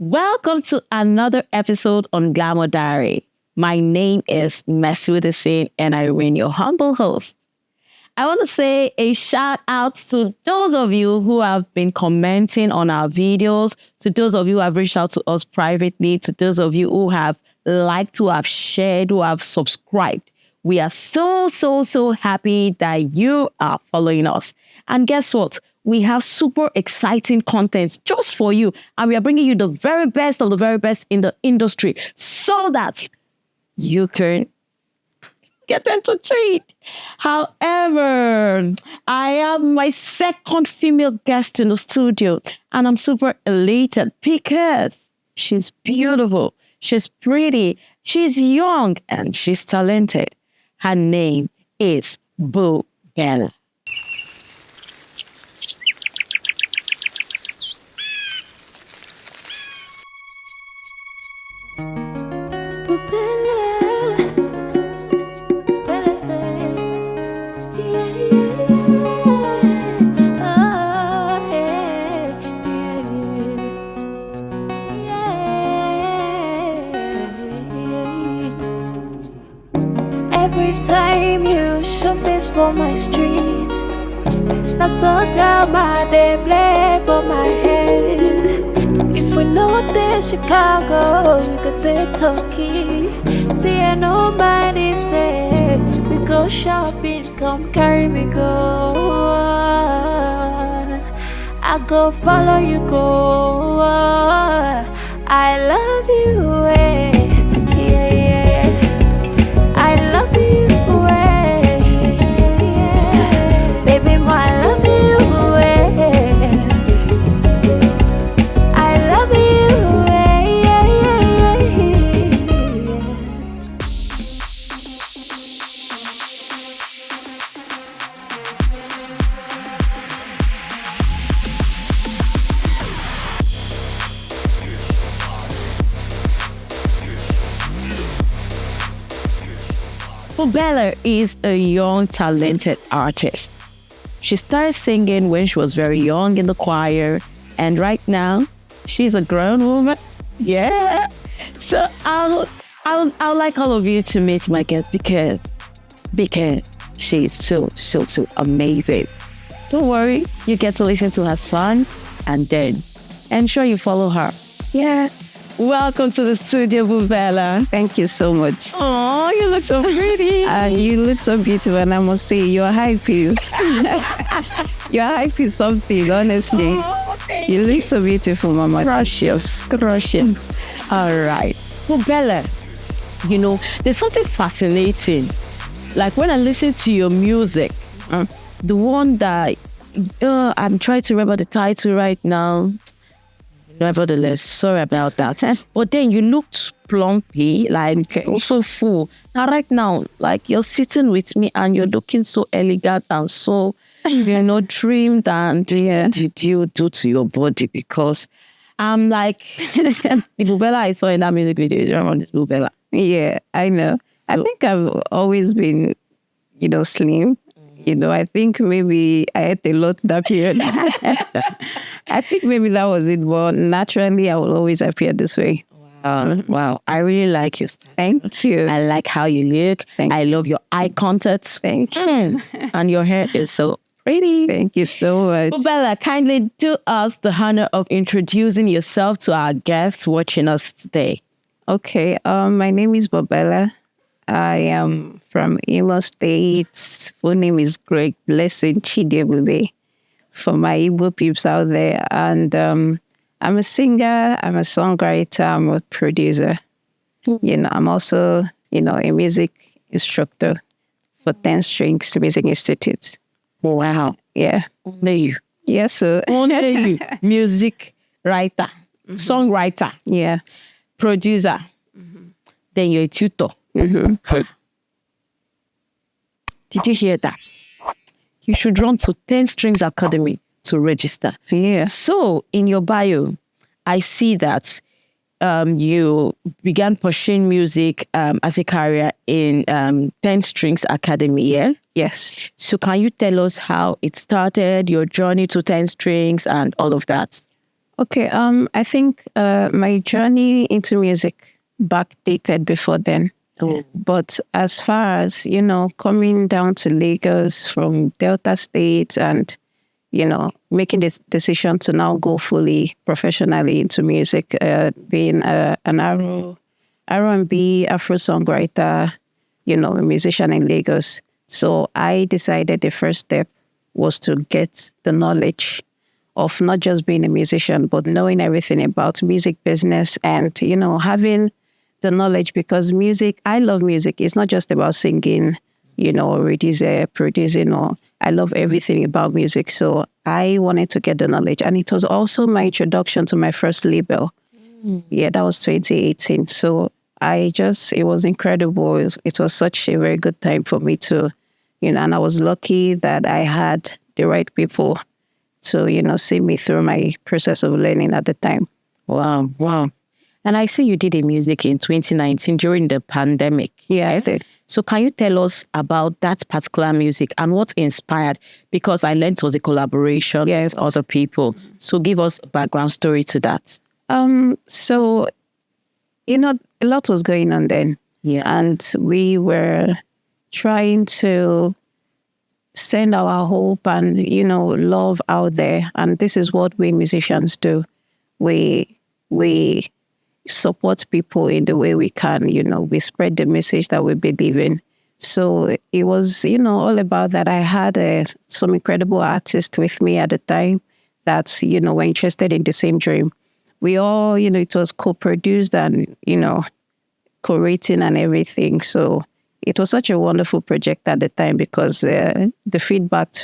Welcome to another episode on Glamour Diary. My name is Messi and I remain your humble host. I want to say a shout out to those of you who have been commenting on our videos, to those of you who have reached out to us privately, to those of you who have liked, who have shared, who have subscribed. We are so happy that you are following us. And guess what? We have super exciting content just for you. And we are bringing you the very best of the very best in the industry so that you can get entertained. However, I have my second female guest in the studio. And I'm super elated because she's beautiful. She's pretty. She's young and she's talented. Her name is Bubella. Every time you show face for my street, now so drama they play for my head. If we know the Chicago, we could take Turkey. See, I know my name say we go shopping, come carry me go. I go follow you go. I love you, yeah. I love you, baby, I love you, I love you, Bubella is a young, talented artist. She started singing when she was very young in the choir, and right now, she's a grown woman. Yeah. So I'll like all of you to meet my guest because she's so amazing. Don't worry, you get to listen to her song, and then ensure you follow her. Yeah. Welcome to the studio, Bubella. Thank you so much. Oh, you look so pretty. You look so beautiful, and I must say, your hype is your hype is something, honestly. You look so beautiful, Mama. Gracious. All right. Bubella, you know, there's something fascinating. Like when I listen to your music, the one that I'm trying to remember the title right now. Nevertheless, sorry about that. But then you looked plumpy, like also full. Now, right now, like you're sitting with me and you're looking so elegant and so, trimmed. And what did you do to your body? Because I'm like, the Bubella I saw in that music video is around this Bubella. Yeah, I know. So, I think I've always been, slim. I think maybe I ate a lot that period. I think maybe that was it. But naturally, I will always appear this way. Wow. I really like your style. Thank you. I like how you look. I love your eye contact. Thank you. And your hair is so pretty. Thank you so much. Bubella, kindly do us the honor of introducing yourself to our guests watching us today. Okay. My name is Bubella. I am from Imo State. Full name is Greg Blessing Chidebube for my Igbo peeps out there. And I'm a singer, I'm a songwriter, I'm a producer. I'm also, a music instructor for 10 Strings Music Institute. Wow. Yeah. Only you. Yes, sir. Only you. Music writer, songwriter, producer. Then you're a tutor. Did you hear that? You should run to 10 Strings Academy to register. Yeah. So in your bio, I see that you began pursuing music as a career in 10 Strings Academy, yeah? Yes. So can you tell us how it started, your journey to 10 Strings and all of that? Okay, I think my journey into music backdated before then. Oh. But as far as, coming down to Lagos from Delta State and, making this decision to now go fully professionally into music, being an R&B, Afro songwriter, a musician in Lagos. So I decided the first step was to get the knowledge of not just being a musician, but knowing everything about music business and, having the knowledge, because music, I love music. It's not just about singing, or producing, or I love everything about music. So I wanted to get the knowledge. And it was also my introduction to my first label. Yeah, that was 2018. So it was incredible. It was such a very good time for me to, and I was lucky that I had the right people to, see me through my process of learning at the time. Wow, wow. And I see you did a music in 2019 during the pandemic. Yeah, I did. So can you tell us about that particular music and what inspired? Because I learned it was a collaboration with other people. So give us a background story to that. So, a lot was going on then. Yeah. And we were trying to send our hope and, love out there. And this is what we musicians do. We support people in the way we can, we spread the message that we believe in. So it was, all about that. I had some incredible artists with me at the time that, were interested in the same dream. We all, it was co-produced and, co-written and everything. So it was such a wonderful project at the time because the feedback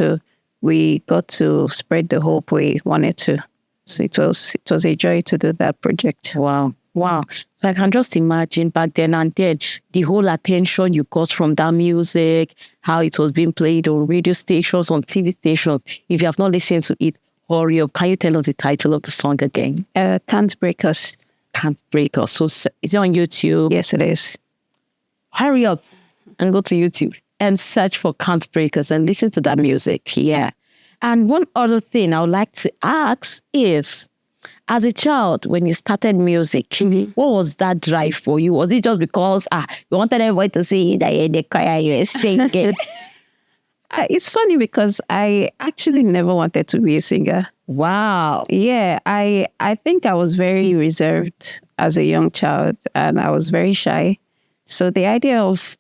we got to spread the hope we wanted to. So it was a joy to do that project. Wow. Wow. So I can just imagine back then and then the whole attention you got from that music, how it was being played on radio stations, on TV stations. If you have not listened to it, hurry up. Can you tell us the title of the song again? Can't Break Us. Can't Break Us. So is it on YouTube? Yes, it is. Hurry up and go to YouTube and search for Can't Break Us and listen to that music. Yeah. And one other thing I would like to ask is, as a child, when you started music, what was that drive for you? Was it just because you wanted everybody to see that you're in the choir, you were singing? It's funny because I actually never wanted to be a singer. Wow. Yeah, I think I was very reserved as a young child and I was very shy. So the idea of,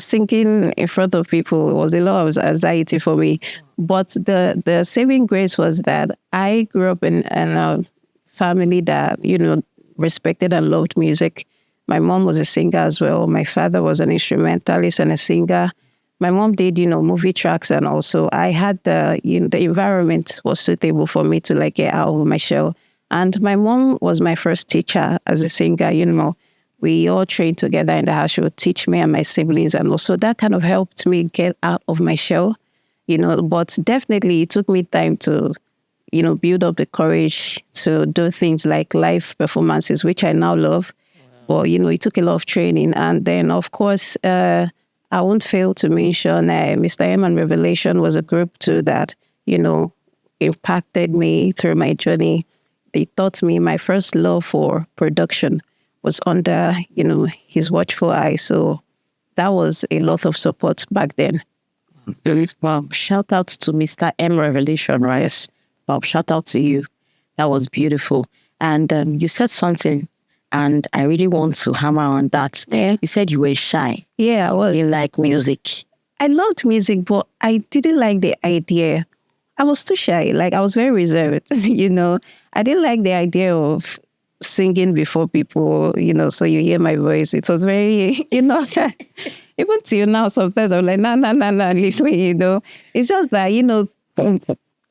singing in front of people was a lot of anxiety for me. But the saving grace was that I grew up in a family that, respected and loved music. My mom was a singer as well. My father was an instrumentalist and a singer. My mom did, movie tracks, and also I had the environment was suitable for me to get out of my shell. And my mom was my first teacher as a singer. We all trained together in the house. She would teach me and my siblings, and also that kind of helped me get out of my shell. But definitely it took me time to, build up the courage to do things like live performances, which I now love. Wow. But, it took a lot of training. And then, of course, I won't fail to mention Mr. M and Revelation was a group too that, impacted me through my journey. They taught me my first love for production was under, his watchful eye. So that was a lot of support back then. Wow. Shout out to Mr. M Revelation, right? Yes. Wow. Shout out to you. That was beautiful. And you said something, and I really want to hammer on that. Yeah. You said you were shy. Yeah, I was. You like music. I loved music, but I didn't like the idea. I was too shy. I was very reserved, I didn't like the idea of singing before people, so you hear my voice. It was very, even till now, sometimes I'm like, nah, leave me, It's just that,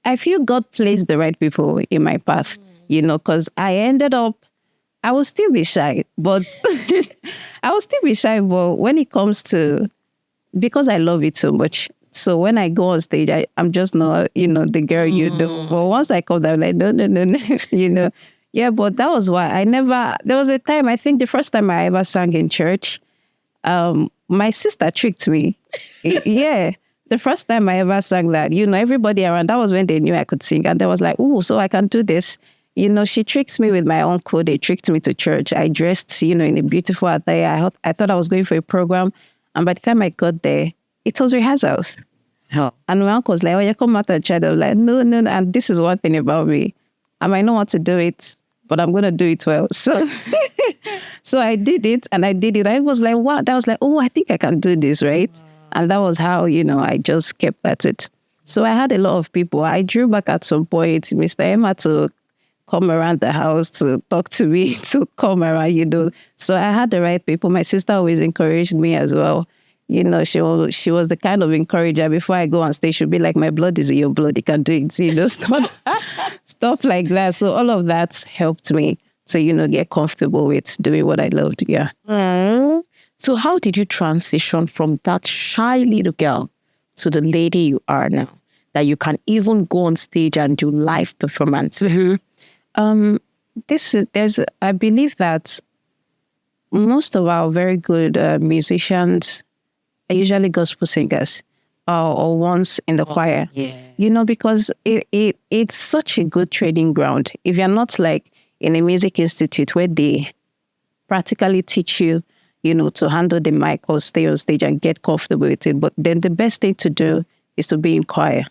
I feel God placed the right people in my path, because I ended up, I will still be shy, but but when it comes to, because I love it so much, so when I go on stage, I'm just not, the girl you do. But once I come down, like, no, Yeah, but that was why there was a time, I think the first time I ever sang in church, my sister tricked me. Yeah. The first time I ever sang that, everybody around, that was when they knew I could sing. And they was like, oh, so I can do this. She tricked me with my uncle. They tricked me to church. I dressed, in a beautiful attire. I thought I was going for a program. And by the time I got there, it was rehearsals. Oh. And my uncle was like, oh, you come out and child. I was like, no. And this is one thing about me. I might not want to do it, but I'm going to do it well. So so I did it and I did it. I was like, wow. That was like, oh, I think I can do this, right? And that was how, I just kept at it. So I had a lot of people. I drew back at some point, Mr. Emma to come around the house to talk to me, to come around, So I had the right people. My sister always encouraged me as well. She was the kind of encourager. Before I go on stage, she'll be like, my blood is in your blood. You can do it. Stuff like that. So all of that helped me to, get comfortable with doing what I loved. Yeah. So how did you transition from that shy little girl to the lady you are now, that you can even go on stage and do live performance? I believe that most of our very good musicians are usually gospel singers or ones in the choir. Yeah. Because it's such a good training ground. If you're not like in a music institute where they practically teach you, to handle the mic or stay on stage and get comfortable with it. But then the best thing to do is to be in choir.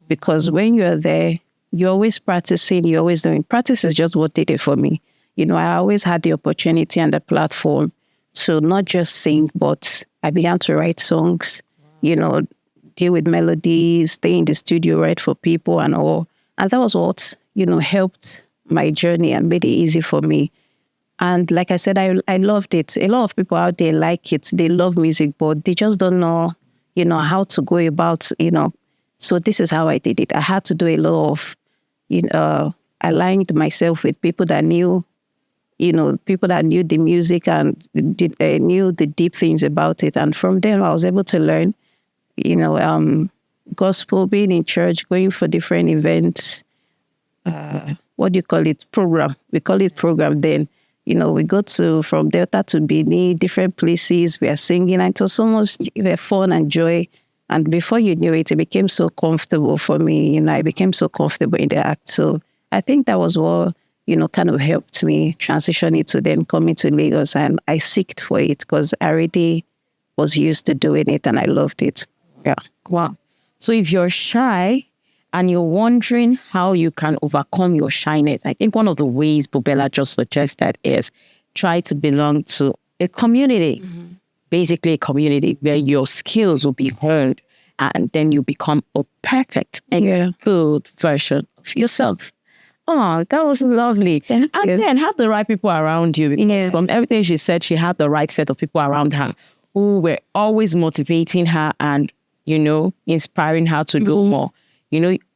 Because when you're there, you're always practicing, you're always doing. Practice is just what did it for me. I always had the opportunity and the platform to not just sing, but I began to write songs, deal with melodies, stay in the studio, write for people and all. And that was what, helped my journey and made it easy for me. And like I said, I loved it. A lot of people out there like it. They love music, but they just don't know, how to go about, So this is how I did it. I had to do a lot of, aligned myself with people that knew, people that knew the music and knew the deep things about it. And from there, I was able to learn, gospel, being in church, going for different events. What do you call it? Program. We call it program then. We go from Delta to Benin, different places. We are singing. And it was so much fun and joy. And before you knew it, it became so comfortable for me. I became so comfortable in the act. So I think that was what, kind of helped me transition it to then coming to Lagos. And I seeked for it because I already was used to doing it and I loved it. Yeah. Wow. So if you're shy and you're wondering how you can overcome your shyness, I think one of the ways Bubella just suggested is try to belong to a community. Basically a community where your skills will be honed and then you become a perfect and good version of yourself. Oh, that was lovely. And then have the right people around you. Because from everything she said, she had the right set of people around her who were always motivating her and, inspiring her to do more.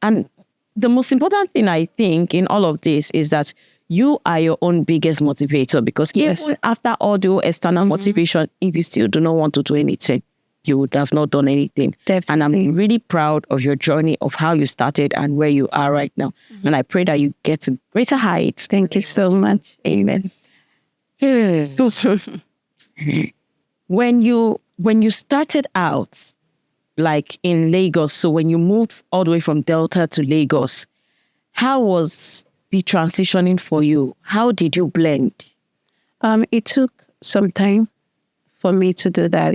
And the most important thing I think in all of this is that you are your own biggest motivator, because even after all the external motivation, if you still do not want to do anything, you would have not done anything. Definitely. And I'm really proud of your journey, of how you started and where you are right now. And I pray that you get to greater heights. Thank you so much. Amen. When you started out, like in Lagos, so when you moved all the way from Delta to Lagos, how was the transitioning for you? How did you blend? It took some time for me to do that.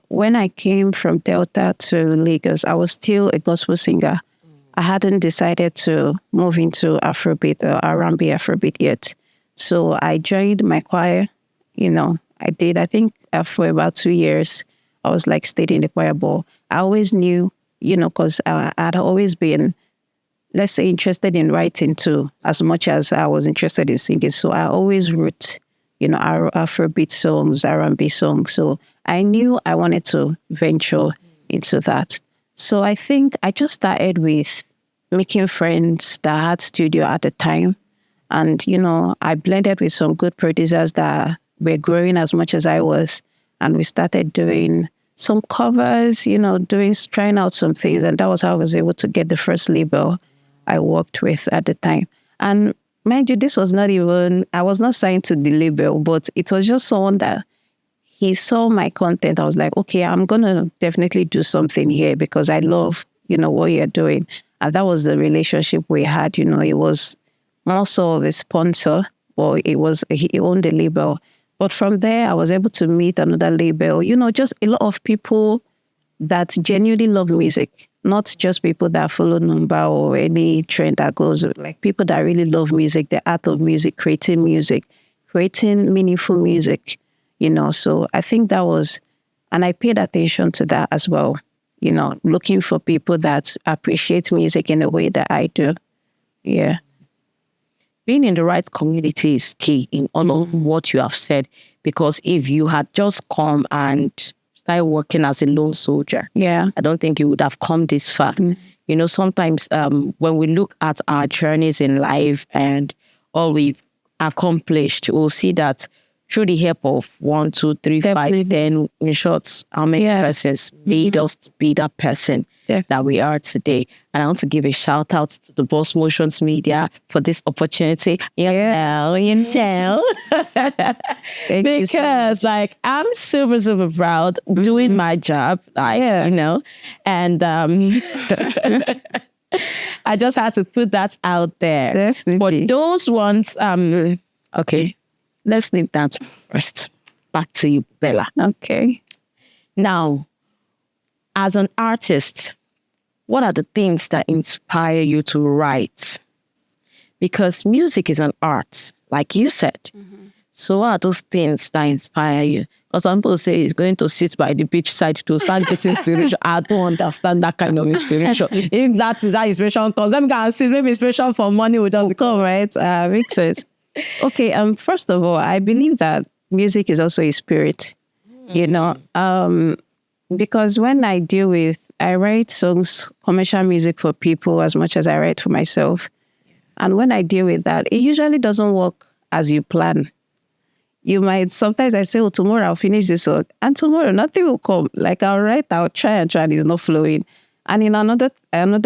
When I came from Delta to Lagos, I was still a gospel singer. I hadn't decided to move into Afrobeat or R&B Afrobeat yet. So I joined my choir. I did, I think for about 2 years, I was like stayed in the choir, but I always knew, because I'd always been, let's say, interested in writing too, as much as I was interested in singing. So I always wrote, Afrobeat songs, R&B songs. So I knew I wanted to venture into that. So I think I just started with making friends that had studio at the time. And, I blended with some good producers that were growing as much as I was. And we started doing some covers, trying out some things. And that was how I was able to get the first label I worked with at the time. And mind you, this was not even, I was not signed to the label, but it was just someone that he saw my content. I was like, okay, I'm going to definitely do something here because I love, what you're doing. And that was the relationship we had. It was also of a sponsor, or he owned a label. But from there, I was able to meet another label, just a lot of people that genuinely love music, not just people that follow number or any trend that goes, like people that really love music, the art of music, creating meaningful music, So I think that was, and I paid attention to that as well, looking for people that appreciate music in a way that I do. Yeah. Being in the right community is key in all of what you have said, because if you had just come and started working as a lone soldier, I don't think you would have come this far. Sometimes when we look at our journeys in life and all we've accomplished, we'll see that through the help of 1, 2, 3, 5, 10, in short, how many persons made us to be that person that we are today. And I want to give a shout out to the Boss Motions Media for this opportunity. Because I'm super, super proud doing my job, and I just had to put that out there. Definitely. For those ones, okay. Let's leave that first. Back to you, Bella. Okay. Now, as an artist, what are the things that inspire you to write? Because music is an art, like you said. So what are those things that inspire you? Because some people say it's going to sit by the beach side to start getting inspiration. I don't understand that kind of inspiration. If that is that inspiration comes, let me go and see. Maybe inspiration for money will just come, right? Makes sense. Okay, first of all, I believe that music is also a spirit, because when I write songs, commercial music for people as much as I write for myself. And when I deal with that, it usually doesn't work as you plan. Sometimes I say, tomorrow I'll finish this song, and tomorrow nothing will come. Like I'll try, and it's not flowing. And in another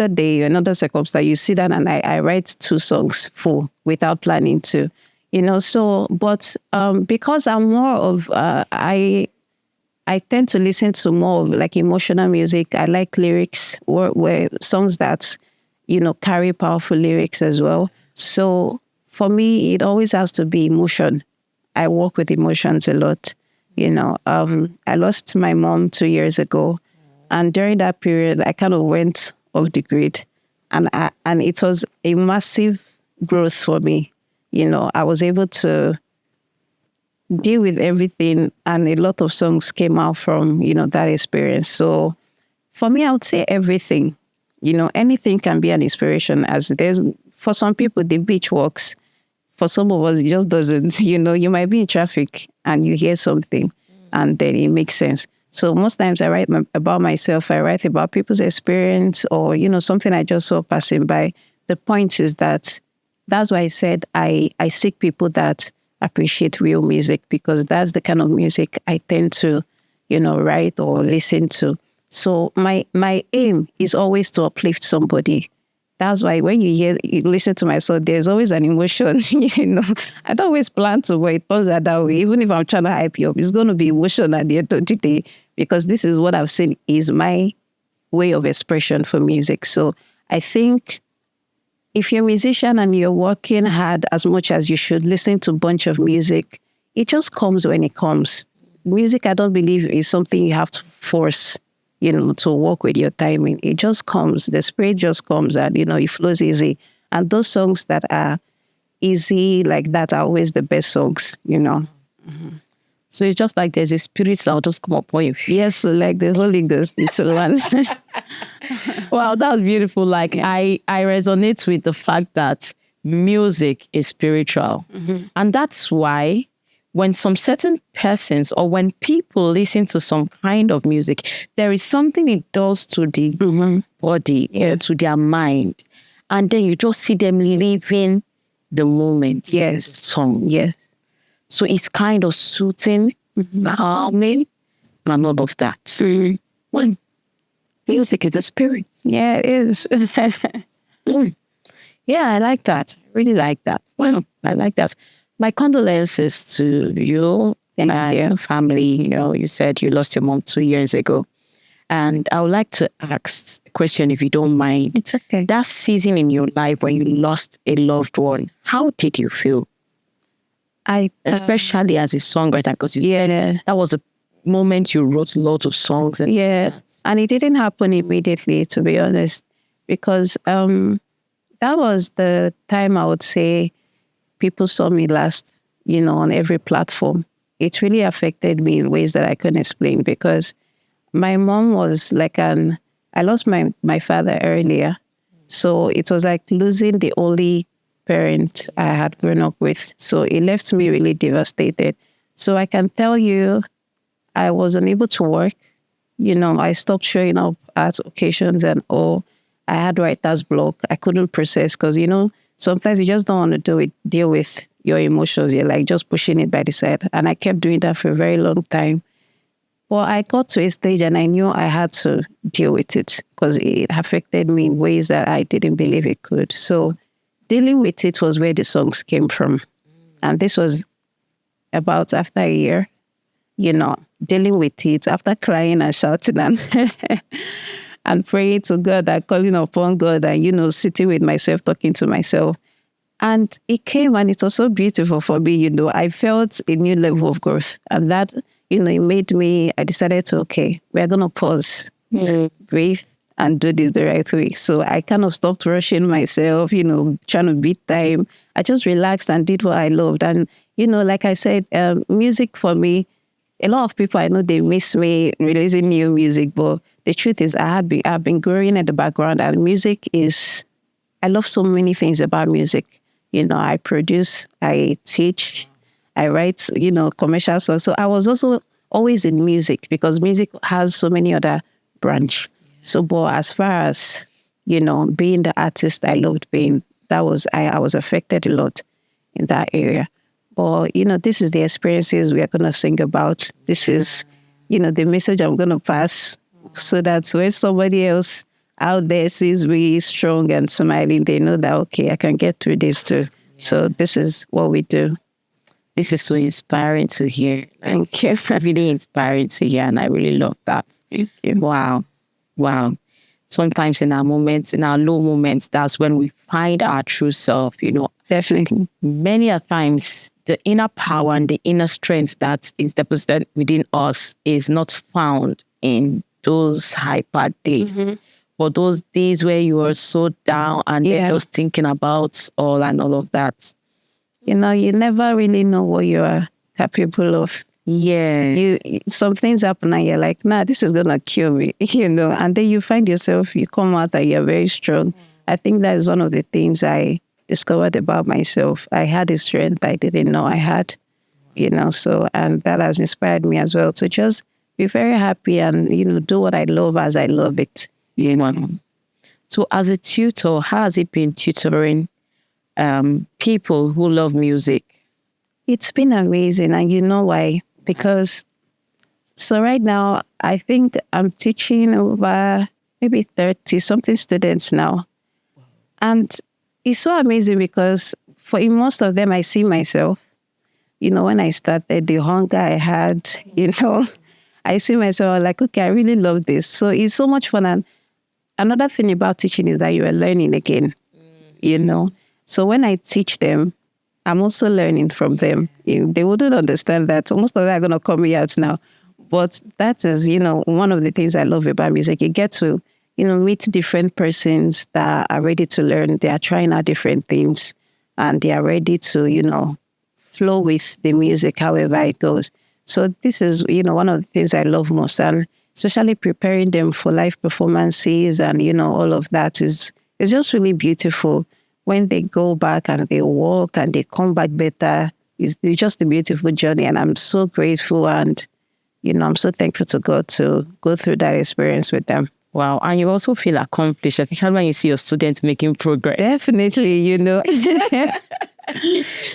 day, another circumstance, you sit down and I write 2 songs full without planning to, but because I'm more of, I tend to listen to more of like emotional music. I like lyrics where songs that, carry powerful lyrics as well. So for me, it always has to be emotion. I work with emotions a lot. I lost my mom 2 years ago. And during that period, I kind of went off the grid. And it was a massive growth for me. I was able to deal with everything. And a lot of songs came out from, that experience. So for me, I would say everything. Anything can be an inspiration. For some people, the beach works. For some of us, it just doesn't. You might be in traffic and you hear something and then it makes sense. So most times I write about myself, I write about people's experience or, something I just saw passing by. The point is that's why I said I seek people that appreciate real music, because that's the kind of music I tend to, write or listen to. So my aim is always to uplift somebody. That's why when you listen to my song, there's always an emotion, I don't always plan to, but it turns out that way. Even if I'm trying to hype you up, it's going to be emotion at the end of the day, because this is what I've seen is my way of expression for music. So I think if you're a musician and you're working hard as much as you should, listen to a bunch of music, it just comes when it comes. Music, I don't believe, is something you have to force, to work with your timing. It just comes. The spirit just comes and, it flows easy. And those songs that are easy like that are always the best songs, Mm-hmm. So it's just like there's a spirit that will just come upon you. Yes, so like the Holy Ghost. It's one. Wow, that was beautiful. Like I resonate with the fact that music is spiritual. Mm-hmm. And that's why when some certain persons or when people listen to some kind of music, there is something it does to the body, to their mind. And then you just see them living the moment. Yes. The song. Yes. So it's kind of soothing, calming, and all of that. Mm-hmm. Well, music is the spirit. Yeah, it is. Yeah, I like that. I really like that. Well, I like that. My condolences to you and your family. You said you lost your mom 2 years ago. And I would like to ask a question, if you don't mind. It's okay. That season in your life when you lost a loved one, how did you feel? Especially as a songwriter, because you said that was a moment you wrote lots of songs. And and it didn't happen immediately, to be honest, because that was the time I would say people saw me last, on every platform. It really affected me in ways that I couldn't explain, because my mom was like I lost my father earlier. So it was like losing the only parent I had grown up with. So it left me really devastated. So I can tell you, I was unable to work. I stopped showing up at occasions and all. I had writer's block. I couldn't process because, sometimes you just don't want to deal with your emotions. You're like just pushing it by the side. And I kept doing that for a very long time. Well, I got to a stage and I knew I had to deal with it because it affected me in ways that I didn't believe it could. So dealing with it was where the songs came from. And this was about after a year, dealing with it, after crying and shouting and praying to God and calling upon God and, sitting with myself, talking to myself. And it came and it was so beautiful for me, I felt a new level of growth. And that, it made me, I decided to, okay, we're going to pause, breathe, and do this the right way. So I kind of stopped rushing myself, trying to beat time. I just relaxed and did what I loved. And, like I said, music for me, a lot of people I know, they miss me releasing new music, but the truth is I've been growing in the background, and music is, I love so many things about music. I produce, I teach, I write, commercial songs. So I was also always in music because music has so many other branch. So, but as far as, being the artist I loved being, I was affected a lot in that area. But, this is the experiences we are going to sing about. This is, the message I'm going to pass so that when somebody else out there sees me strong and smiling, they know that, okay, I can get through this too. So this is what we do. This is so inspiring to hear. Thank you. Really inspiring to hear, and I really love that. Thank you. Wow. Sometimes in our moments, in our low moments, that's when we find our true self, Definitely. Many a times, the inner power and the inner strength that is deposited within us is not found in those hyper days. Mm-hmm. But those days where you are so down and you're just thinking about all of that. You never really know what you are capable of. Yeah. Some things happen and you're like, nah, this is going to kill me, and then you find yourself, you come out and you're very strong. I think that is one of the things I discovered about myself. I had a strength I didn't know I had, so, and that has inspired me as well to just be very happy and, do what I love as I love it. So as a tutor, how has it been tutoring people who love music? It's been amazing, and you know why? Because so right now, I think I'm teaching over maybe 30-something students now. And it's so amazing because in most of them, I see myself. When I started, the hunger I had, I see myself like, okay, I really love this. So it's so much fun. And another thing about teaching is that you are learning again, So when I teach them, I'm also learning from them. They wouldn't understand that. So most of them are going to call me out now. But that is, one of the things I love about music. You get to, meet different persons that are ready to learn. They are trying out different things. And they are ready to, flow with the music, however it goes. So this is, one of the things I love most. And especially preparing them for live performances and, all of that is just really beautiful. When they go back and they walk and they come back better, it's just a beautiful journey. And I'm so grateful and, I'm so thankful to God to go through that experience with them. Wow. And you also feel accomplished, especially when you see your students making progress. Definitely,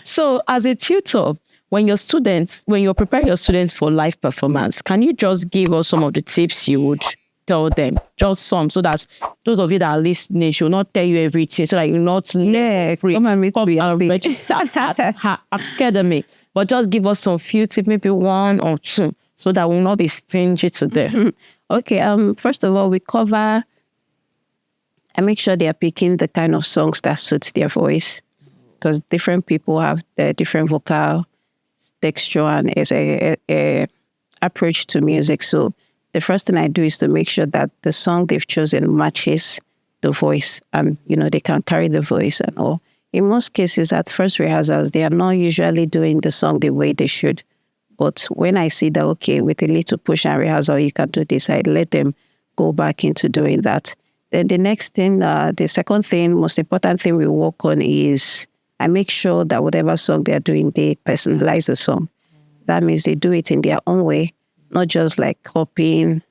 So as a tutor, when you're preparing your students for live performance, can you just give us some of the tips you would tell them? Just some, so that those of you that are listening should not tell you everything, so that you're not free. Come and meet me at her academy. But just give us some few tips, maybe one or two, so that we'll not be stingy to them? Okay. First of all, I make sure they are picking the kind of songs that suits their voice, because different people have their different vocal texture and is a approach to music. So the first thing I do is to make sure that the song they've chosen matches the voice, and they can carry the voice and all. In most cases, at first rehearsals, they are not usually doing the song the way they should. But when I see that, okay, with a little push and rehearsal, you can do this, I let them go back into doing that. Then the next thing, the second thing, most important thing we work on is I make sure that whatever song they're doing, they personalize the song. That means they do it in their own way, not just like copying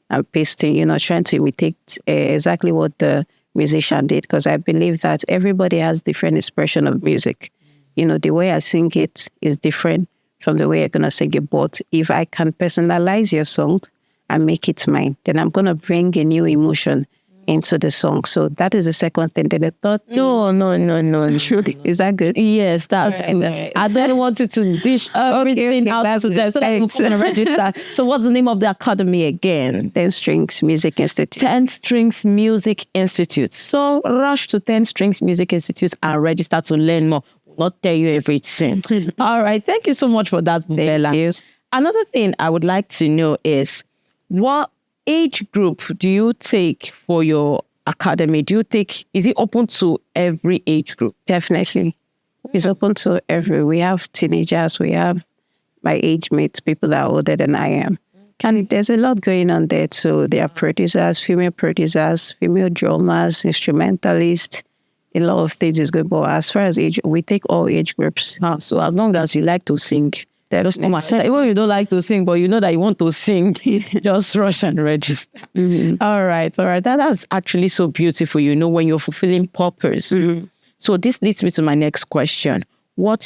and pasting, trying to imitate exactly what the musician did. Because I believe that everybody has different expression of music. The way I sing it is different from the way you're going to sing it. But if I can personalize your song and make it mine, then I'm going to bring a new emotion into the song. So that is the second thing. Then the third thing. No. Truly. Is that good? Yes, that's good. Right. I don't want you to dish everything out to them. So that we're register. So what's the name of the academy again? 10 Strings Music Institute. 10 Strings Music Institute. So rush to 10 Strings Music Institute and register to learn more. Not tell you everything. All right. Thank you so much for that, Bubella. Thank you. Another thing I would like to know is, what age group do you take for your academy? Is it open to every age group? Definitely. It's open to we have teenagers, we have my age mates, people that are older than I am. And there's a lot going on there too. There are producers, female drummers, instrumentalists. A lot of things is going. But as far as age, we take all age groups. So as long as you like to sing, even you don't like to sing, but you know that you want to sing, just rush and register. Mm-hmm. All right. That's actually so beautiful, when you're fulfilling purpose. Mm-hmm. So this leads me to my next question. I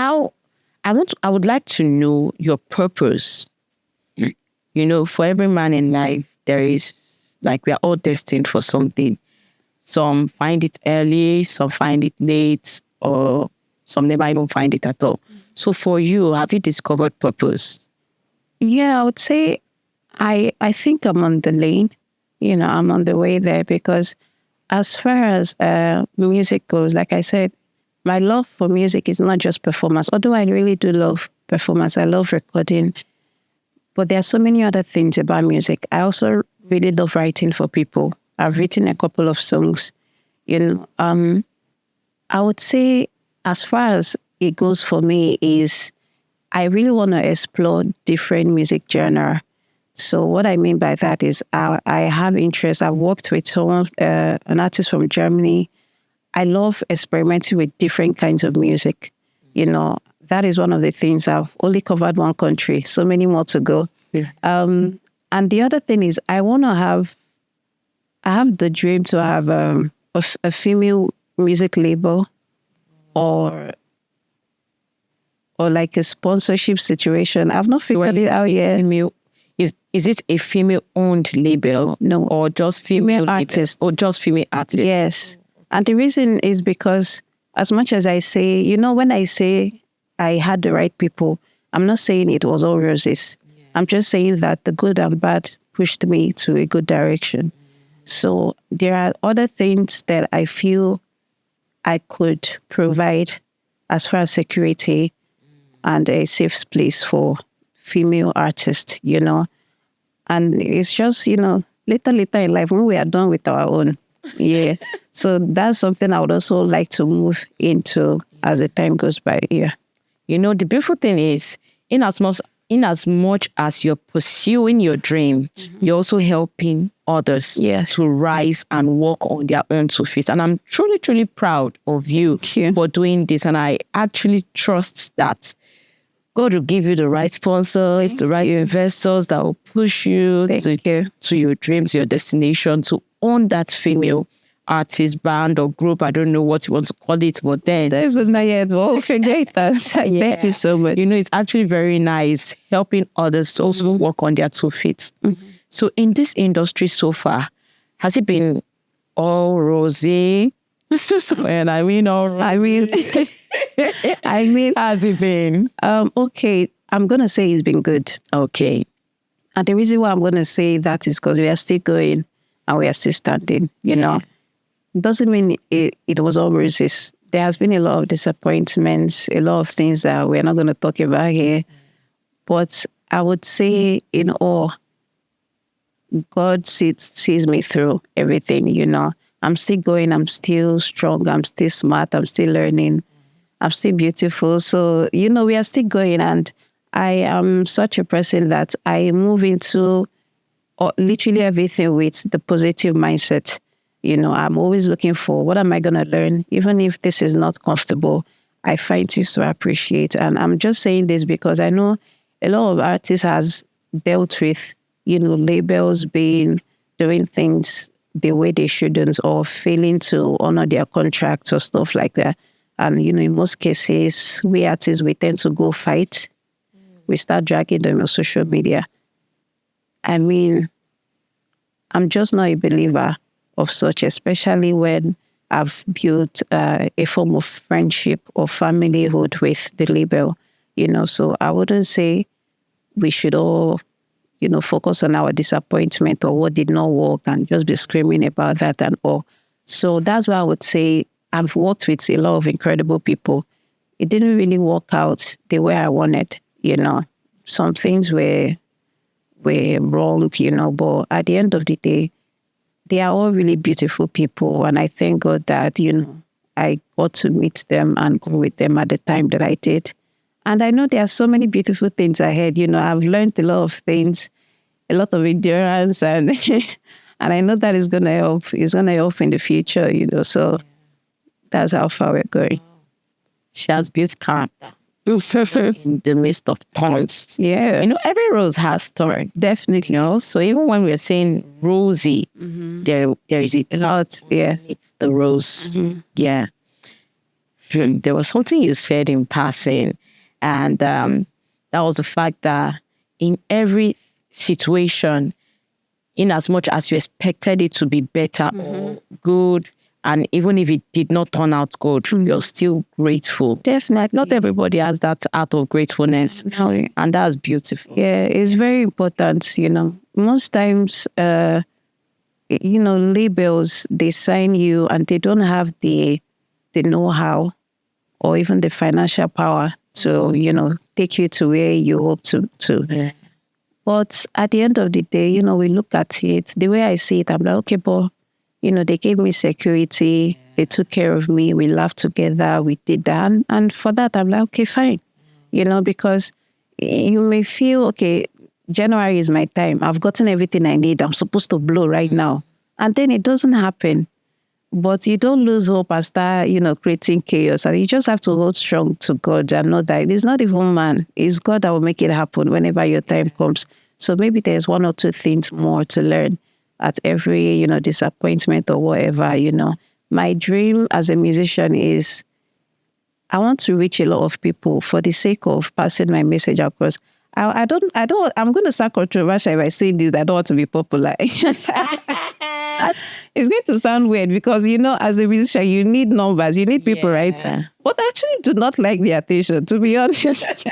would like to know your purpose. For every man in life, there is, we are all destined for something. Some find it early, some find it late, or some never even find it at all. So for you, have you discovered purpose? Yeah, I would say I think I'm on the lane. I'm on the way there, because as far as music goes, like I said, my love for music is not just performance. Although I really do love performance, I love recording. But there are so many other things about music. I also really love writing for people. I've written a couple of songs. I would say as far as it goes for me is I really want to explore different music genre. So what I mean by that is I have interest. I've worked with an artist from Germany. I love experimenting with different kinds of music. That is one of the things. I've only covered one country, so many more to go. Yeah. And the other thing is I have the dream to have a female music label or like a sponsorship situation. I've not figured it out yet. Is it a female-owned label? No. Or just female artists? Or just female artists? Yes. And the reason is because as much as I say, when I say I had the right people, I'm not saying it was all roses. Yeah. I'm just saying that the good and bad pushed me to a good direction. So there are other things that I feel I could provide as far as security and a safe place for female artists, And it's just, later in life when we are done with our own. Yeah. So that's something I would also like to move into as the time goes by. Yeah. The beautiful thing is, in as much as you're pursuing your dream, you're also helping others to rise and walk on their own 2 feet. And I'm truly, truly proud of you for doing this. And I actually trust that God will give you the right sponsors, the right investors that will push you to your dreams, your destination, to own that female artist, band or group. I don't know what you want to call it, but then... That's not yet. Well, forget that. Thank you so much. It's actually very nice helping others to also walk on their 2 feet. Mm-hmm. So in this industry so far, has it been all rosy? And I mean all rosy. I mean, has it been? Okay. I'm going to say it's been good. Okay. And the reason why I'm going to say that is because we are still going and we are still standing, you know. It doesn't mean it was all roses. There has been a lot of disappointments, a lot of things that we're not going to talk about here. But I would say in all, God sees me through everything, you know. I'm still going, I'm still strong, I'm still smart, I'm still learning, I'm still beautiful. So, you know, we are still going, and I am such a person that I move into literally everything with the positive mindset. You know, I'm always looking for what am I going to learn, even if this is not comfortable. I find things to appreciate. And I'm just saying this because I know a lot of artists has dealt with, you know, labels doing things the way they shouldn't, or failing to honor their contracts or stuff like that. And, you know, in most cases, we artists, we tend to go fight. We start dragging them on social media. I mean, I'm just not a believer of such, especially when I've built a form of friendship or familyhood with the label, you know. So I wouldn't say we should all, you know, focus on our disappointment or what did not work and just be screaming about that and all. So that's why I would say I've worked with a lot of incredible people. It didn't really work out the way I wanted, you know. Some things were wrong, you know, but at the end of the day, they are all really beautiful people. And I thank God that, you know, I got to meet them and go with them at the time that I did. And I know there are so many beautiful things ahead. You know, I've learned a lot of things, a lot of endurance, and and I know that is going to help. It's going to help in the future, you know. So that's how far we're going. She has built character in the midst of thorns. Yeah. You know, every rose has thorn. Definitely. You know, so even when we're saying rosy, there is a lot. Yes. It's the rose. Yeah. There was something you said in passing, and that was the fact that in every situation, in as much as you expected it to be better or good, and even if it did not turn out good, you're still grateful. Definitely. Not everybody has that art of gratefulness. No. And that's beautiful. Yeah, it's very important, you know. Most times, you know, labels, they sign you and they don't have the know-how or even the financial power to, you know, take you to where you hope to. Yeah. But at the end of the day, you know, we look at it, the way I see it, I'm like, okay, but, you know, they gave me security, they took care of me, we laughed together, we did that. And for that, I'm like, okay, fine. You know, because you may feel, okay, January is my time. I've gotten everything I need. I'm supposed to blow right now. And then it doesn't happen. But you don't lose hope and start, you know, creating chaos. And you just have to hold strong to God and know that it's not even man. It's God that will make it happen whenever your time comes. So maybe there's one or two things more to learn at every, you know, disappointment or whatever, you know. My dream as a musician is I want to reach a lot of people for the sake of passing my message across. I'm going to sound controversial if I say this. I don't want to be popular. It's going to sound weird because, you know, as a musician, you need numbers, you need people, right? But I actually do not like the attention, to be honest.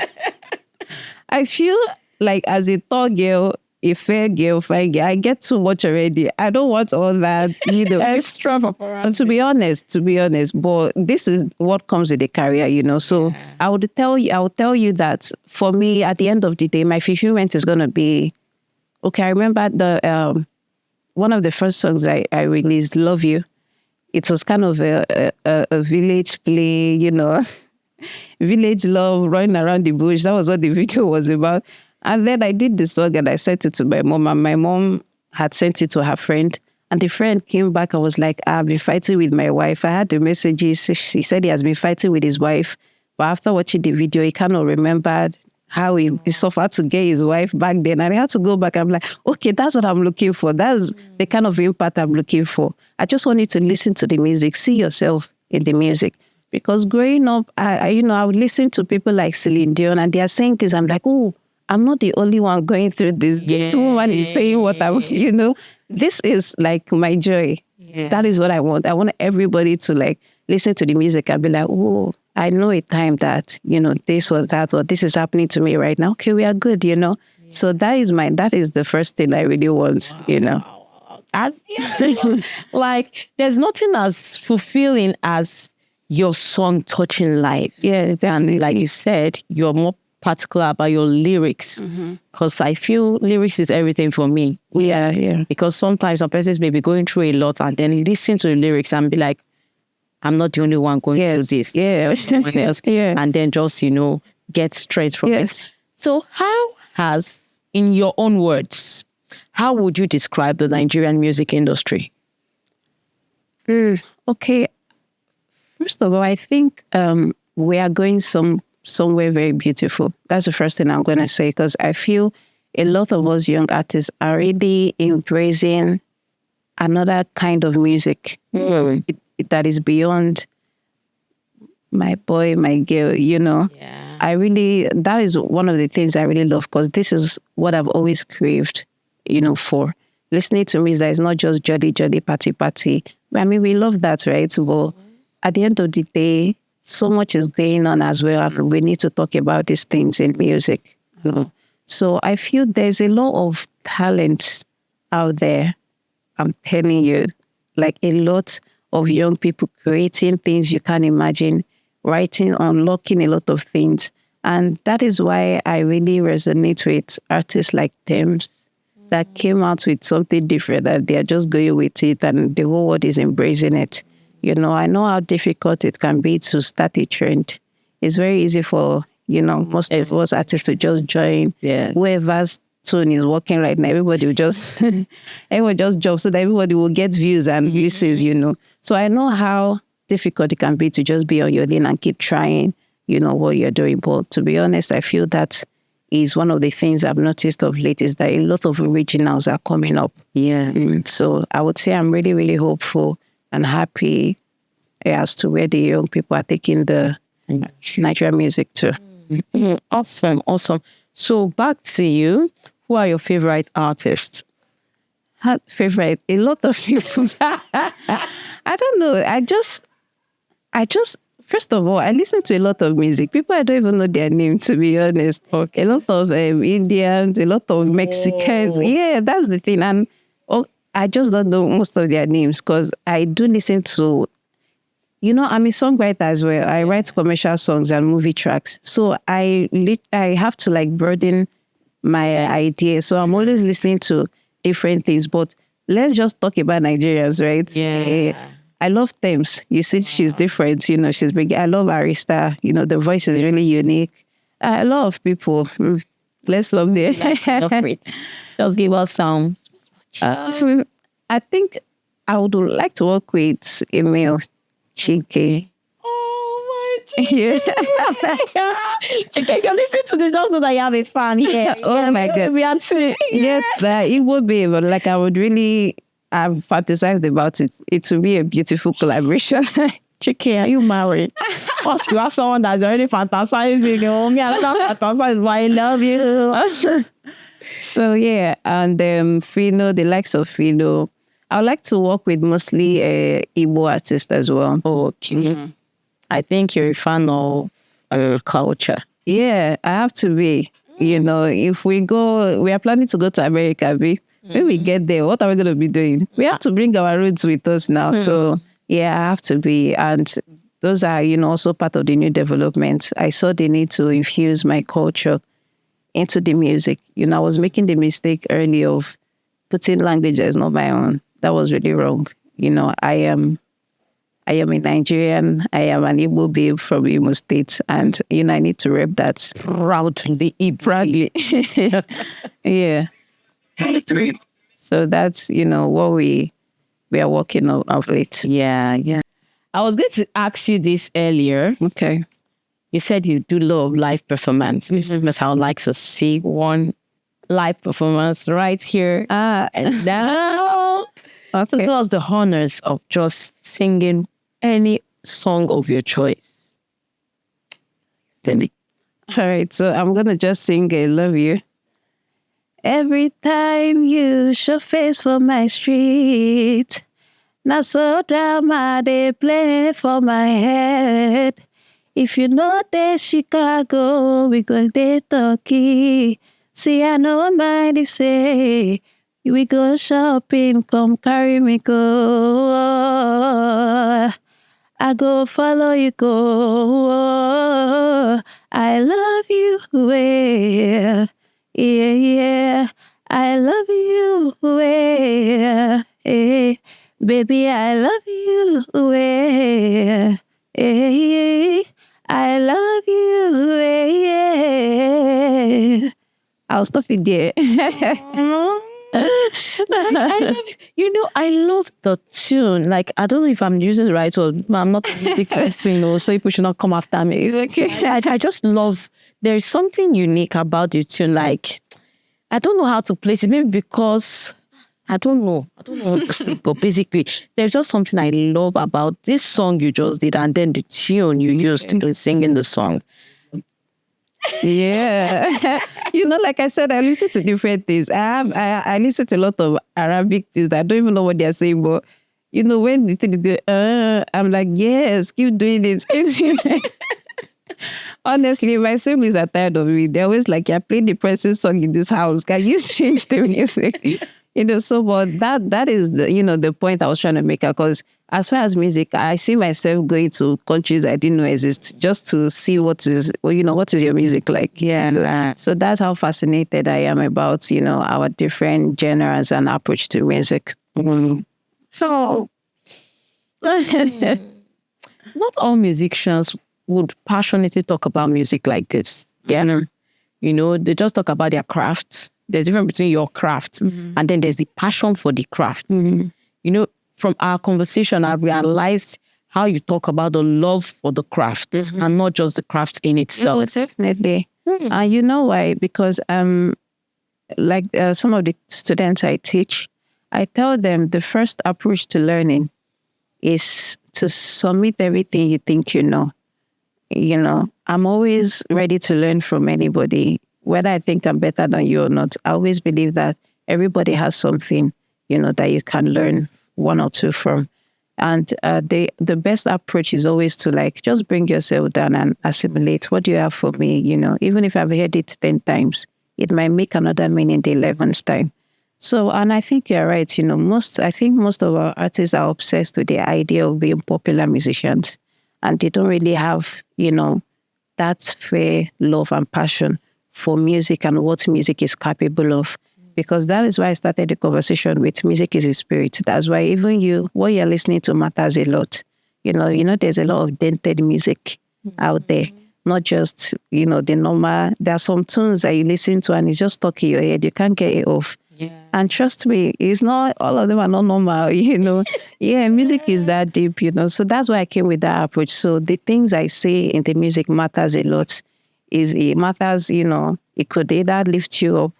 I feel like as a tall girl, a fair girl, fine girl, I get too much already. I don't want all that, you know. Extra paparazzi. To be honest, but this is what comes with a career, you know. So I will tell you that for me, at the end of the day, my fulfillment is going to be, okay, I remember the one of the first songs I released, Love You. It was kind of a village play, you know, village love, running around the bush. That was what the video was about. And then I did the song and I sent it to my mom, and my mom had sent it to her friend. And the friend came back and was like, I've been fighting with my wife. I had the messages. He said he has been fighting with his wife. But after watching the video, he kind of remembered how he suffered to get his wife back then. And I had to go back. I'm like, okay, that's what I'm looking for. That's the kind of impact I'm looking for. I just want you to listen to the music, see yourself in the music. Because growing up, I would listen to people like Celine Dion and they are saying things. I'm like, oh, I'm not the only one going through this. This woman is saying what I'm, you know. This is like my joy. Yeah. That is what I want. I want everybody to like listen to the music and be like, oh, I know a time that, this or that, or this is happening to me right now. Okay, we are good, So that is the first thing I really want. As like, there's nothing as fulfilling as your song touching lives. Yeah, and like you said, you're more particular about your lyrics, because I feel lyrics is everything for me. Yeah. Because sometimes some persons may be going through a lot and then listen to the lyrics and be like, I'm not the only one going through this. Yeah. Someone else. Yeah. And then just, get straight from it. So how has, in your own words, how would you describe the Nigerian music industry? Okay. First of all, I think we are going somewhere very beautiful. That's the first thing I'm going to say, because I feel a lot of us young artists are really embracing another kind of music that is beyond my boy, my girl, Yeah. That is one of the things I really love, because this is what I've always craved, for. Listening to music that is not just jolly, party. I mean, we love that, right? But at the end of the day, so much is going on as well, and we need to talk about these things in music. So I feel there's a lot of talent out there. I'm telling you, like a lot of young people creating things you can't imagine, writing, unlocking a lot of things. And that is why I really resonate with artists like them that came out with something different, that they're just going with it and the whole world is embracing it. I know how difficult it can be to start a trend. It's very easy for, most of us artists to just join. Yeah. Whoever's tune is working right now, everybody will just, everyone just jump so that everybody will get views and listens, So I know how difficult it can be to just be on your lane and keep trying, what you're doing. But to be honest, I feel that is one of the things I've noticed of late, is that a lot of originals are coming up. Yeah. So I would say I'm really, really hopeful and happy as to where the young people are taking the Nigerian music to. Awesome. So back to you. Who are your favorite artists? Favorite? A lot of people. I don't know. I just, first of all, I listen to a lot of music. People, I don't even know their name, to be honest. Okay. A lot of Indians, a lot of Mexicans. Yeah, that's the thing. And I just don't know most of their names, because I do listen to, I'm a songwriter as well. I write commercial songs and movie tracks. So I have to broaden my idea. So I'm always listening to different things. But let's just talk about Nigerians, right? Yeah. I love Thames. You see, she's different. She's big. I love Arista. The voice is really unique. A lot of people. Let's love them. Just give us some. I think I would like to work with Emil Chike. Oh my God. Chike, you're listening to this, just know that you have a fan here. Oh my God. We are saying. Yes, it would be, but I would really have fantasized about it. It would be a beautiful collaboration. Chike, are you married? Plus, you have someone that's already fantasizing. Me, I don't fantasize, but I love you. So yeah, and Fino, the likes of Fino. I would like to work with mostly Igbo artists as well. Okay. I think you're a fan of culture. Yeah, I have to be. If we are planning to go to America, when we get there, what are we going to be doing? We have to bring our roots with us now. So yeah, I have to be. And those are, also part of the new developments. I saw the need to infuse my culture into the music. I was making the mistake early of putting language that is not my own. That was really wrong. I am a Nigerian. I am an Igbo babe from Imo State, and I need to rep that Proudly. Yeah. So that's what we are working on of late. Yeah. I was going to ask you this earlier. Okay. You said you do love live performance. But I would like to see one live performance right here and now. Okay. So tell us the honors of just singing any song of your choice. All right, so I'm going to just sing I Love You. Every time you show face for my street, now so drama they play for my head. If you know the Chicago, we go there Turkey. See, I no mind if say we go shopping, come carry me go. I go follow you go. I love you, yeah, yeah, yeah. I love you, yeah, yeah. Baby, I love you, yeah, yeah. I love you, yeah. I'll stop it there. I love the tune. Like, I don't know if I'm using the right word. I'm not a music person, so people should not come after me. I just love, there's something unique about the tune. Like, I don't know how to place it. Maybe because, I don't know but basically, there's just something I love about this song you just did and then the tune you used in singing the song. Yeah. Like I said, I listen to different things. I listen to a lot of Arabic things that I don't even know what they're saying, but when the thing is I'm like, yes, keep doing it. Honestly, my siblings are tired of me. They're always like, you're playing depressing song in this house. Can you change the music? So but that is the point I was trying to make, because as far as music, I see myself going to countries I didn't know exist just to see what is your music like. Yeah. So that's how fascinated I am about, our different genres and approach to music. Mm-hmm. So, not all musicians would passionately talk about music like this. Yeah. They just talk about their craft. There's a difference between your craft and then there's the passion for the craft. Mm-hmm. From our conversation, I've realized how you talk about the love for the craft and not just the craft in itself. Oh, definitely. You know why? Because some of the students I teach, I tell them the first approach to learning is to submit everything you think you know. I'm always ready to learn from anybody, whether I think I'm better than you or not. I always believe that everybody has something, that you can learn one or two from. And the best approach is always to just bring yourself down and assimilate. What do you have for me? Even if I've heard it 10 times, it might make another meaning the 11th time. So, and I think you're right. Most of our artists are obsessed with the idea of being popular musicians, and they don't really have, that fair love and passion for music and what music is capable of. Because that is why I started the conversation with music is a spirit. That's why even what you're listening to matters a lot. There's a lot of dented music out there. Not just, the normal. There are some tunes that you listen to and it's just stuck in your head. You can't get it off. Yeah. And trust me, it's not, all of them are not normal, Yeah, music is that deep, So that's why I came with that approach. So the things I say in the music matters a lot. It matters, it could either lift you up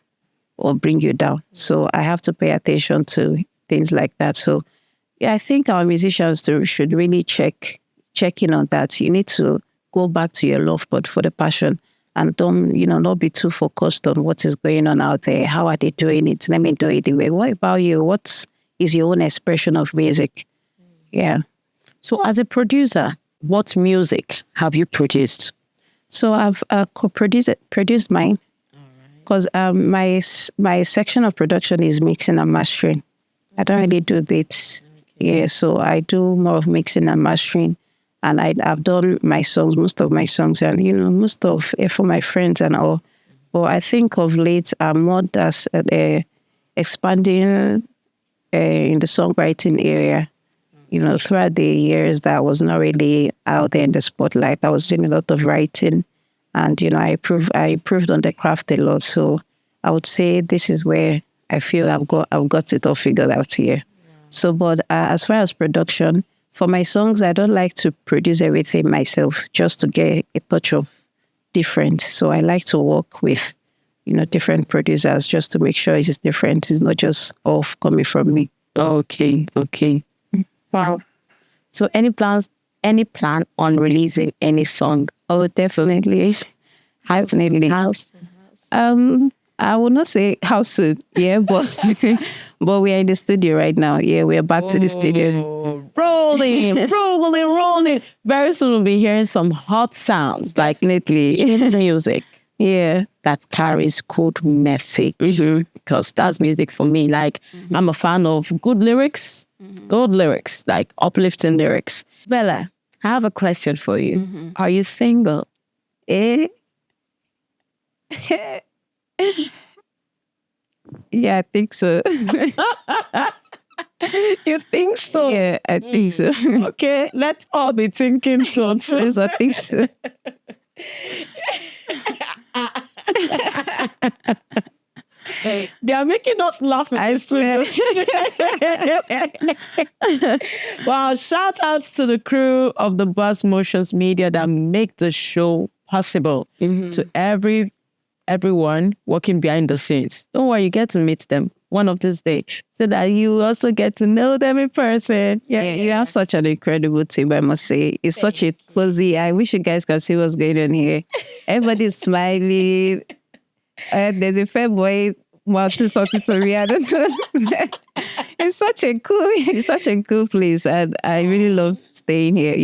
or bring you down. So I have to pay attention to things like that. So yeah, I think our musicians too should really check in on that. You need to go back to your love, but for the passion, and don't, not be too focused on what is going on out there. How are they doing it? Let me do it anyway. What about you? What is your own expression of music? Yeah. So as a producer, what music have you produced? So I've produced mine. Because my section of production is mixing and mastering. I don't really do beats. Okay. Yeah, so I do more of mixing and mastering. And I've done most of my songs, and most of it for my friends and all. But I think of late I'm more as expanding in the songwriting area. Throughout the years that I was not really out there in the spotlight. I was doing a lot of writing. And, I improved on the craft a lot. So I would say this is where I feel I've got it all figured out here. Yeah. So, but as far as production, for my songs, I don't like to produce everything myself just to get a touch of different. So I like to work with, different producers just to make sure it's different. It's not just all coming from me. Okay. Wow. So any plan on releasing any song? Oh, definitely. Definitely. I would not say how soon, yeah, but we are in the studio right now. Yeah, we are back to the studio. rolling, rolling. Very soon we'll be hearing some hot sounds like Definitely. music Yeah. that carries good message. Because that's music for me. Like I'm a fan of good lyrics, like uplifting lyrics. Bella, I have a question for you. Are you single? Eh? Yeah, I think so. You think so? Yeah, I think so. Okay, let's all be thinking so. Yes, I think so. They are making us laugh. I swear. Wow, shout outs to the crew of the Buzz Motions Media that make the show possible. To everyone working behind the scenes. Don't worry, you get to meet them one of these days so that you also get to know them in person. Yeah, you have such an incredible team, I must say. It's such a cozy. I wish you guys can see what's going on here. Everybody's smiling. There's a fair boy wanting something to me. I don't know. It's such a cool place. And I really love staying here,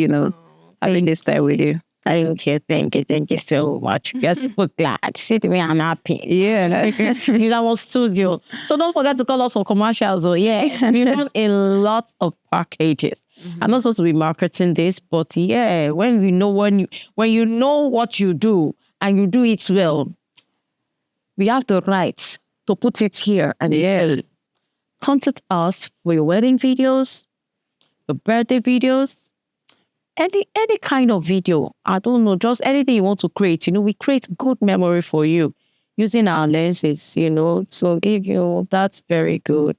having this time with you. Thank you so much. You're super glad. Sit me, I'm happy. Yeah. In our studio. So don't forget to call us for commercials. Oh, yeah. We run a lot of packages. I'm not supposed to be marketing this, but yeah, when you know what you do and you do it well, we have the right to put it here. And contact us for your wedding videos, your birthday videos, any kind of video. I don't know, just anything you want to create. We create good memory for you using our lenses, so give you, that's very good.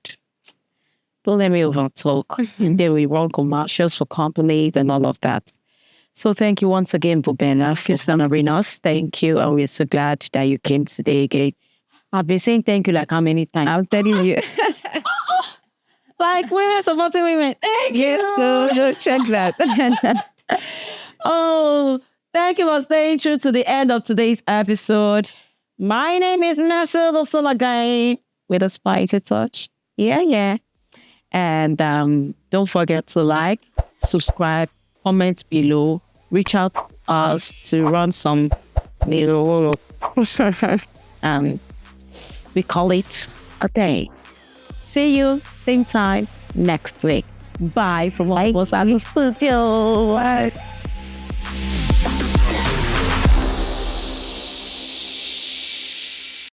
Don't let me over talk. Then we run commercials for companies and all of that. So thank you once again, Bubella, for honoring us. Thank you. And we're so glad that you came today again. I've been saying thank you like how many times? I'm telling you. Like women supporting women. Thank you. So check that. Oh, thank you for staying true to the end of today's episode. My name is Mercedes again with a spicy touch. Yeah. And don't forget to like, subscribe, comment below, reach out to us to run some little we call it a day. See you same time next week. Bye from all of us. Bye.